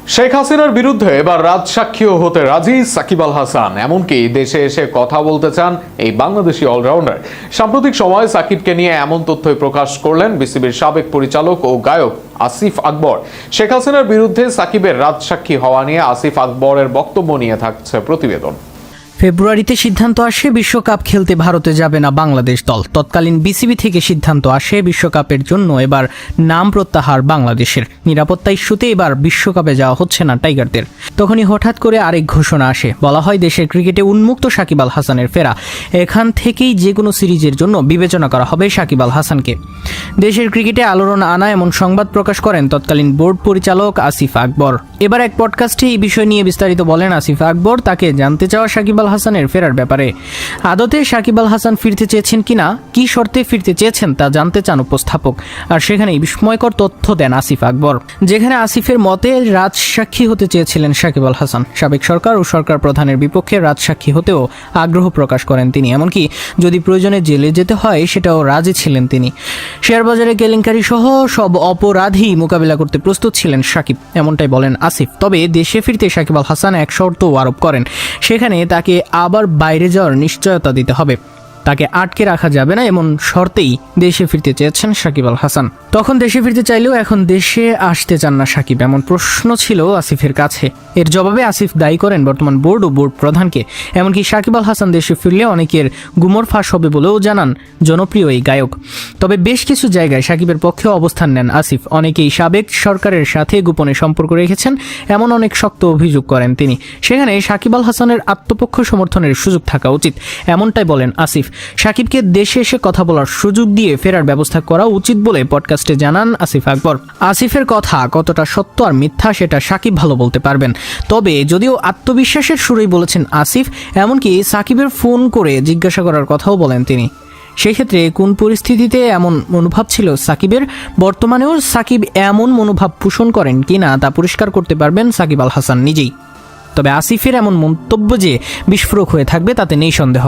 শেখ হাসিনার বিরুদ্ধে এবার রাজসাক্ষীও হতে রাজি সাকিব আল হাসান। এমনকি দেশে এসে কথা বলতে চান এই বাংলাদেশি অলরাউন্ডার। সাম্প্রতিক সময়ে সাকিবকে নিয়ে এমন তথ্যই প্রকাশ করলেন বিসিবির সাবেক পরিচালক ও গায়ক আসিফ আকবর। শেখ হাসিনার বিরুদ্ধে সাকিবের রাজসাক্ষী হওয়া নিয়ে আসিফ আকবরের বক্তব্য নিয়ে থাকছে প্রতিবেদন। ফেব্রুয়ারিতে সিদ্ধান্ত আসে বিশ্বকাপ খেলতে ভারতে যাবে না বাংলাদেশ দল। তৎকালীন বিসিবি থেকে সিদ্ধান্ত আসে বিশ্বকাপের জন্য এবার নাম প্রত্যাহার বাংলাদেশের। নিরাপত্তা ইস্যুতে এবার বিশ্বকাপে যাওয়া হচ্ছে না টাইগারদের। তখনই হঠাৎ করে আরেক ঘোষণা আসে, বলা হয় দেশের ক্রিকেটে উন্মুক্ত সাকিব আল হাসানের ফেরা। এখান থেকেই যে কোনো সিরিজের জন্য বিবেচনা করা হবে সাকিব আল হাসানকে। দেশের ক্রিকেটে আলোড়ন আনা এমন সংবাদ প্রকাশ করেন তৎকালীন বোর্ড পরিচালক আসিফ আকবর। এবার এক পডকাস্টে এই বিষয় নিয়ে বিস্তারিত বলেন আসিফ আকবর। তাকে জানতে চাওয়া সাকিব আল হাসানের ফেরার ব্যাপারে। আদতে সাকিব আল হাসান ফিরতে চেয়েছেন কিনা, কি শর্তে ফিরতে চেয়েছেন তা জানতে চান উপস্থাপক। আর সেখানেই বিস্ময়কর তথ্য দেন আসিফ আকবর, যেখানে আসিফের মতে রাজসাক্ষী হতে চেয়েছিলেন সাকিব আল হাসান। সাবেক সরকার ও সরকার প্রধানের বিপক্ষে রাজসাক্ষী হতেও আগ্রহ প্রকাশ করেন তিনি। এমনকি যদি প্রয়োজনে জেলে যেতে হয় সেটাও রাজি ছিলেন তিনি। শেয়ারবাজারে কেলেঙ্কারি সহ সব অপরাধী মোকাবিলা করতে প্রস্তুত ছিলেন সাকিব, এমনটাই বলেন আসিফ। তবে দেশে ফিরতে সাকিব আল হাসান এক শর্ত আরোপ করেন, সেখানে তাকে আবার বাইরে যাওয়ার নিশ্চয়তা দিতে হবে। তাকে আটকে রাখা যাবে না, এমন শর্তেই দেশে ফিরতে চেয়েছেন সাকিব আল হাসান। তখন দেশে ফিরতে চাইলেও এখন দেশে আসতে চান না সাকিব, এমন প্রশ্ন ছিল আসিফের কাছে। এর জবাবে আসিফ দায়ী করেন বর্তমান বোর্ড ও বোর্ড প্রধানকে। এমনকি সাকিব আল হাসান দেশে ফিরলে অনেকের গুমর ফাঁস হবে বলেও জানান জনপ্রিয় এই গায়ক। তবে বেশ কিছু জায়গায় সাকিবের পক্ষে অবস্থান নেন আসিফ। অনেকেই সাবেক সরকারের সাথে গোপনে সম্পর্ক রেখেছেন এমন অনেক শক্ত অভিযোগ করেন তিনি। সেখানে সাকিব আল হাসানের আত্মপক্ষ সমর্থনের সুযোগ থাকা উচিত, এমনটাই বলেন আসিফ। সাকিবকে দেশে এসে কথা বলার সুযোগ দিয়ে ফেরার ব্যবস্থা করা উচিত বলে পডকাস্টে জানান আসিফ আকবর। আসিফের কথা কতটা সত্য আর মিথ্যা সেটা সাকিব ভালো বলতে পারবেন। তবে যদিও আত্মবিশ্বাসের সুরেই বলেছেন আসিফ, এমনকি সাকিবের ফোন করে জিজ্ঞাসা করার কথাও বলেন তিনি। সেই ক্ষেত্রে কোন পরিস্থিতিতে এমন মনোভাব ছিল সাকিবের, বর্তমানেও সাকিব এমন মনোভাব পোষণ করেন কিনা তা পরিষ্কার করতে পারবেন সাকিব আল হাসান নিজেই। তবে আসিফের এমন মন্তব্য যে বিস্ফোরক হয়ে থাকবে তাতে নেই সন্দেহ।